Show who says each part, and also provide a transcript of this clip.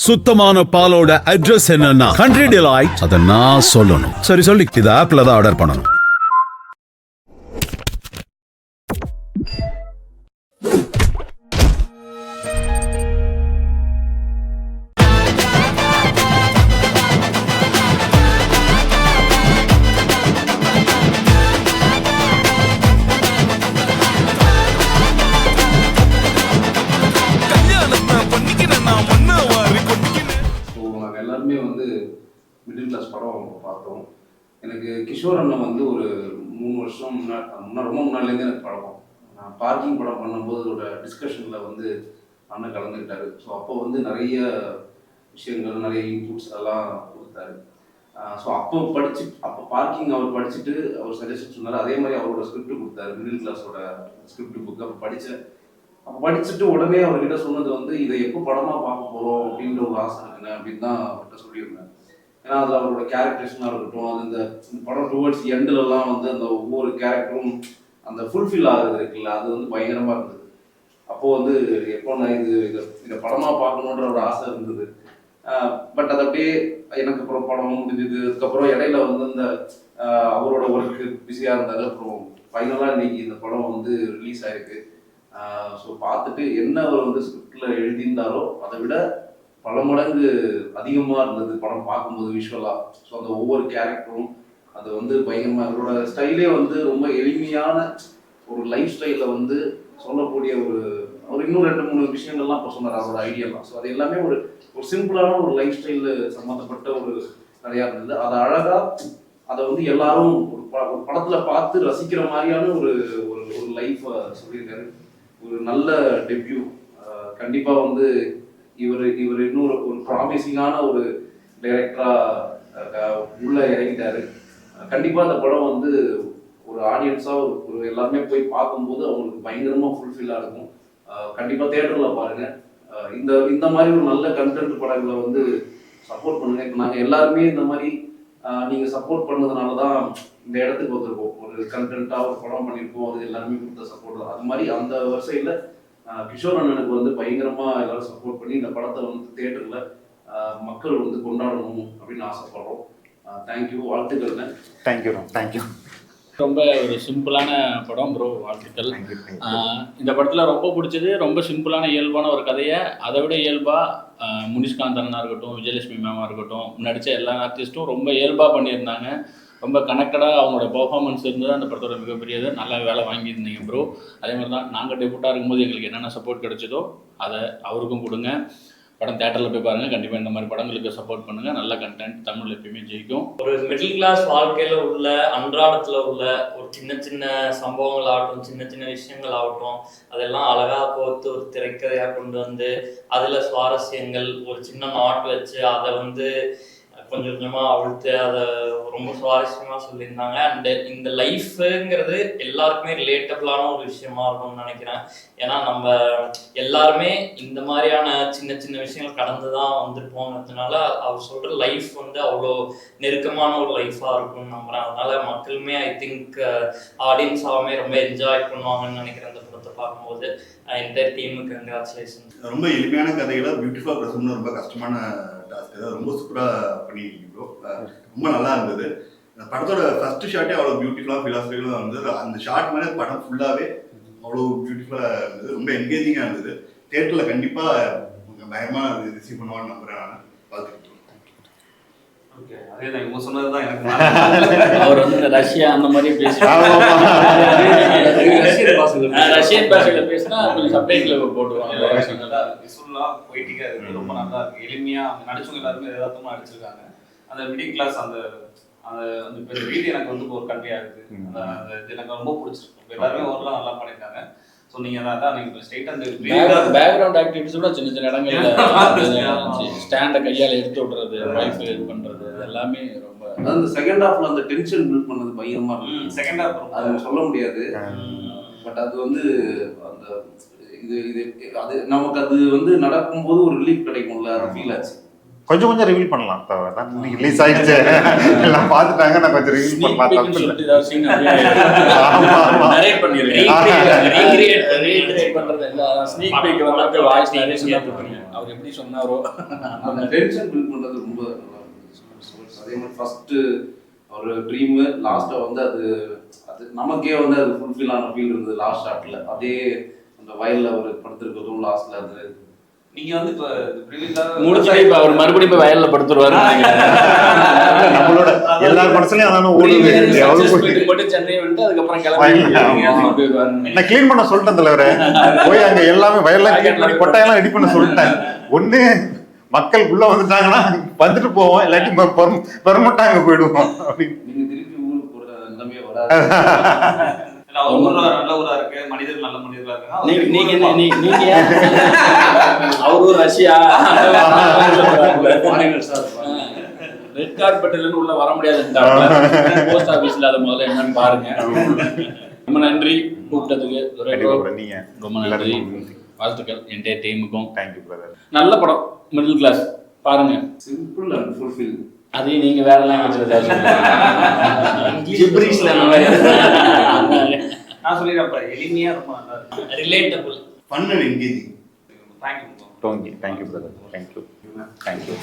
Speaker 1: சுத்தமான பாலோட அட்ரஸ் என்னன்னா கண்ட்ரி டிலைட். அத நான் சொல்லணும். சரி சொல்லி இது ஆப்ல தான் ஆர்டர் பண்ணணும்.
Speaker 2: எல்லாருமே மிடில் கிளாஸ் படம் பார்த்தோம். எனக்கு கிஷோர் அண்ணன் ஒரு 3 வருஷம் ரொம்ப முன்னாடிலேருந்து எனக்கு பழக்கம். நான் பார்க்கிங் படம் பண்ணும்போது அதோட டிஸ்கஷனில் அண்ணன் கலந்துக்கிட்டாரு. ஸோ அப்போ நிறைய விஷயங்கள், நிறைய இன்புட்ஸ் எல்லாம் கொடுத்தாரு. ஸோ அப்போ பார்க்கிங் அவர் படிச்சுட்டு அவர் சஜஷன் சொன்னார். அதே மாதிரி அவரோட ஸ்கிரிப்ட் கொடுத்தாரு, மிடில் கிளாஸோட ஸ்கிரிப்ட் புக். அப்போ படிச்சுட்டு உடனே அவர்கிட்ட சொன்னது இதை எப்போ படமாக பார்க்க போகிறோம் அப்படின்ற ஒரு ஆசை இருக்குங்க அப்படின்னு தான் அவர்கிட்ட சொல்லியிருந்தேன். ஏன்னா அதில் அவரோட கேரக்டர்ஸ்லாம் இருக்கட்டும், அது இந்த படம் டுவர்ட்ஸ் எண்ட்லலாம் அந்த ஒவ்வொரு கேரக்டரும் அந்த ஃபுல்ஃபில் ஆகுறது இருக்குல்ல, அது பயங்கரமாக இருந்தது. அப்போது எப்போ நான் இதை படமாக பார்க்கணுன்ற ஒரு ஆசை இருந்தது. பட் அது அப்படியே எனக்கு அப்புறம் படம் முடிஞ்சது. அதுக்கப்புறம் இடையில இந்த அவரோட ஒர்க்கு பிஸியாக இருந்தார். அப்புறம் ஃபைனலாக இன்னைக்கு இந்த படம் ரிலீஸ் ஆயிருக்கு. ஸோ பார்த்துட்டு என்ன அவர் ஸ்கிரிப்டில் எழுதியிருந்தாரோ அதை விட பல மடங்கு அதிகமாக இருந்தது படம் பார்க்கும்போது விஷுவலாக. ஸோ அந்த ஒவ்வொரு கேரக்டரும் அது பயங்கரமாக, அவரோட ஸ்டைலே ரொம்ப எளிமையான ஒரு லைஃப் ஸ்டைலில் சொல்லக்கூடிய ஒரு இன்னும் 2-3 விஷயங்கள்லாம் இப்போ சொன்னார் அவரோட ஐடியாலாம். ஸோ அது எல்லாமே ஒரு சிம்பிளான ஒரு லைஃப் ஸ்டைலு சம்மந்தப்பட்ட நிறையா இருந்தது. அதை அழகாக அதை எல்லாரும் ஒரு படத்தில் பார்த்து ரசிக்கிற மாதிரியான ஒரு லைஃப்பை சொல்லியிருக்காரு. ஒரு நல்ல டெபியூ. கண்டிப்பாக இவர் இன்னும் ஒரு ப்ராமிசிங்கான ஒரு டைரக்டராக உள்ள இறங்கிட்டாரு. கண்டிப்பாக அந்த படம் ஒரு ஆடியன்ஸாக ஒரு எல்லாருமே போய் பார்க்கும்போது அவங்களுக்கு பயங்கரமாக ஃபுல்ஃபில்லாக இருக்கும். கண்டிப்பாக தேட்டரில் பாருங்கள். இந்த மாதிரி ஒரு நல்ல கண்டென்ட் படங்களை சப்போர்ட் பண்ணுங்க. இப்போ நாங்கள் எல்லாருமே இந்த மாதிரி நீங்கள் சப்போர்ட் பண்ணதுனால தான் இந்த இடத்துக்கு வந்திருக்கோம். ஒரு கண்டென்ட்டாக ஒரு படம் பண்ணியிருக்கோம். அது எல்லாருமே கொடுத்த சப்போர்ட் தான். அது மாதிரி அந்த வரிசையில் கிஷோர் அண்ணனுக்கு பயங்கரமாக எல்லாரும் சப்போர்ட் பண்ணி இந்த படத்தை தேட்டரில் மக்கள் கொண்டாடணும் அப்படின்னு ஆசைப்படுறோம். தேங்க்யூ, வாழ்த்துக்கள்.
Speaker 3: தேங்க்யூ.
Speaker 4: ரொம்ப ஒரு சிம்பிளான படம் ப்ரோ, வாழ்த்துக்கள். இந்த படத்தில் ரொம்ப பிடிச்சது ரொம்ப சிம்பிளான இயல்பான ஒரு கதையை அதை விட இயல்பாக முனிஷ்காந்த் அண்ணனாக இருக்கட்டும், விஜயலட்சுமி மேமாக இருக்கட்டும், நடித்த எல்லா ஆர்டிஸ்ட்டும் ரொம்ப இயல்பாக பண்ணியிருந்தாங்க. ரொம்ப கனெக்டடாக அவங்களோட பெர்ஃபார்மன்ஸ் இருந்தது அந்த படத்தோட மிகப்பெரியது. நல்லா வேலை வாங்கியிருந்தீங்க ப்ரோ. அதே மாதிரி தான் நாங்கள் டெபுட்டாக இருக்கும்போது எங்களுக்கு என்னென்ன சப்போர்ட் கிடைச்சதோ அதை அவருக்கும் கொடுங்க. படம் தேட்டரில் போய் பாருங்கள். கண்டிப்பாக இந்த மாதிரி படங்களுக்கு சப்போர்ட் பண்ணுங்கள். நல்ல கண்டென்ட் தமிழ் எப்பயுமே ஜெயிக்கும்.
Speaker 5: ஒரு மிடில் கிளாஸ் வாழ்க்கையில் உள்ள அன்றாடத்தில் உள்ள ஒரு சின்ன சின்ன சம்பவங்கள் ஆகட்டும், சின்ன சின்ன விஷயங்கள் ஆகட்டும், அதெல்லாம் அழகாக கோர்த்து ஒரு திரைக்கதையாக கொண்டு அதில் சுவாரஸ்யங்கள் ஒரு சின்ன நாட் வச்சு அதை கொஞ்சம் கொஞ்சமாக அவிழ்த்து அதை ரொம்ப சுவாரஸ்யமாக சொல்லியிருந்தாங்க. அண்டு இந்த லைஃபுங்கிறது எல்லாருக்குமே ரிலேட்டபிளான ஒரு விஷயமா இருக்கும்னு நினைக்கிறேன். ஏன்னா நம்ம எல்லாருமே இந்த மாதிரியான சின்ன சின்ன விஷயங்கள் கடந்து தான் வந்திருப்போங்கிறதுனால அவர் சொல்கிற லைஃப் அவ்வளோ நெருக்கமான ஒரு லைஃபாக இருக்கும்னு நம்புகிறேன். அதனால மக்களுமே ஐ திங்க் ஆடியன்ஸாகவுமே ரொம்ப என்ஜாய் பண்ணுவாங்கன்னு நினைக்கிறேன் இந்த படத்தை பார்க்கும்போது. என்டையர் டீமுக்கு கங்க்ராச்சுலேஷன்.
Speaker 3: ரொம்ப எளிமையான கதைகளை பியூட்டிஃபுல்லாக பிரசம்னு ரொம்ப கஷ்டமான டாஸ்க். ஏதாவது ரொம்ப சூப்பராக பண்ணியிருக்கீங்க ப்ரோ. ரொம்ப நல்லா இருந்தது. படத்தோட ஃபர்ஸ்ட் ஷாட்டே அவ்வளோ பியூட்டிஃபுல்லாக ஃபிலாசபிக்கலாக இருந்தது. அந்த ஷாட் மேலே படம் ஃபுல்லாகவே அவ்வளோ பியூட்டிஃபுல்லாக இருந்தது. ரொம்ப என்கேஜிங்காக இருந்தது. தேட்டரில் கண்டிப்பாக பயமாக ரிசீவ் பண்ணுவான்னு நம்புகிறேன். நான் பார்த்துக்கிட்டேன்.
Speaker 2: ஓகே, அதே தான் இவங்க சொன்னது தான் எனக்கு.
Speaker 4: அவர் இந்த ரஷ்யா அந்த மாதிரி ரஷ்யன் பாஷையில் பேசினா கொஞ்சம் சப்டைட்டில் போட்டுருவாங்க.
Speaker 6: விசுவலாக பொய்ட்டிக்காக இருக்குது, ரொம்ப நல்லா இருக்குது, எளிமையாக. அவங்க நடிச்சவங்க எல்லாருமே யதார்த்தமாக நடிச்சிருக்காங்க. அந்த மிடில் கிளாஸ் அந்த இப்போ இந்த வீடு எனக்கு ஒரு கண்ட்ரியாக இருக்குது. அந்த இது எனக்கு ரொம்ப பிடிச்சிருக்கு. எல்லாருமே ஓரளவு நல்லா பண்ணியிருக்காங்க. ஸோ நீங்கள் அதான் நீங்கள் ஸ்ட்ரெயிட்டாக அந்த
Speaker 4: பேக்ரவுண்ட் ஆக்டிவிட்டிஸோட சின்ன சின்ன இடங்கள்ல ஸ்டாண்டை கையால் எடுத்து விடுறது, வைஃப் இது பண்ணுறது, எல்லாமே ரொம்ப
Speaker 2: அந்த செகண்ட் ஹாஃப்ல அந்த டென்ஷன் பில்ட் பண்ணது பயங்கரமா இருக்கும்.
Speaker 6: செகண்ட் ஹாஃப்
Speaker 2: அது சொல்ல முடியாது. பட் அது அந்த இது அது நமக்கு அது நடக்கும்போது ஒரு ரிலீஃப் கிடைக்கும்ல, அது ஃபீல் ஆச்சு.
Speaker 7: கொஞ்சம் ரிவீல் பண்ணலாம். ரிலீஸ் ஆயிடுச்சு, எல்லாம் பார்த்துட்டாங்க, நான் கொஞ்சம் ரிவீல் பண்ணலாம். தப்பு இல்லை. ஆமா ஆமா
Speaker 4: நரேட் பண்ணிருக்கேன். அவர் எப்படி சொன்னாரோ
Speaker 2: அந்த டென்ஷன் பில்ட் பண்றது ரொம்ப நல்லா இருந்துச்சு. அதே மாதிரி ஃபர்ஸ்ட் ஒரு ட்ரீம் லாஸ்ட்டா வந்து அது நமக்கே வந்து அது ஃபுல்ஃபில் ஆன ஃபீல் இருந்தது லாஸ்ட் ஷாட்ல. அதே அந்த வயல்ல ஒரு படுத்திருக்கிறதும் லாஸ்ட்ல அது
Speaker 6: நீங்க வந்து இப்ப ரிலீஸாக
Speaker 4: முடிச்சுட்டு இப்ப அவர் மறுபடியும் இப்ப வயல்ல படுத்துருவாரு.
Speaker 7: நம்மளோட எல்லார் மனசுலயும் அதான ஓடுது. எவ்வளவு
Speaker 4: மட்டும் சென்னை வந்துட்டு அதுக்கப்புறம் கிளம்பி
Speaker 7: நான் கிளீன் பண்ண சொல்லிட்டேன் தலைவரே. போய் அங்க எல்லாமே வயல்லாம் கிளீன் பண்ணி கொட்டாயெல்லாம் ரெடி பண்ண சொல்லிட்டேன். ஒண்ணு மக்கள் உள்ள வந்துட்டாங்கன்னா வந்துட்டு போவோம், இல்லாட்டி பெறமாட்டாங்க போயிடுவோம் அப்படின்னு.
Speaker 2: நீங்க திருப்பி ஊருக்கு போற எல்லாமே வராது.
Speaker 6: நல்ல ஊரா இருக்கு, மனிதர் நல்ல மனிதரா இருக்காங்க.
Speaker 4: நீங்க அவரு ரஷ்யா ரெட் கார்பெட்ல உள்ள வர முடியாது. போஸ்ட் ஆபீஸ்ல அதை முதல்ல என்னன்னு பாருங்க. ரொம்ப நன்றி கூப்பிட்டதுக்கு.
Speaker 7: நீங்க
Speaker 4: ரொம்ப நன்றி, வாழ்த்துக்கள் என்டைய டீமுக்கும்.
Speaker 7: Thank you brother.
Speaker 4: நல்ல படம், மிடில் கிளாஸ் பாருங்க.
Speaker 2: Simple and fulfil.
Speaker 4: அதையும் நீங்க வேற லாங்குவேஜ்ல ஜிப்ரீஷ்ல
Speaker 6: நான் சொல்லிடுறேன், எளிமையா ரொம்ப நல்லா இருக்கு,
Speaker 5: relatable,
Speaker 3: fun and engaging.
Speaker 6: Thank you
Speaker 7: thank you brother. Thank you.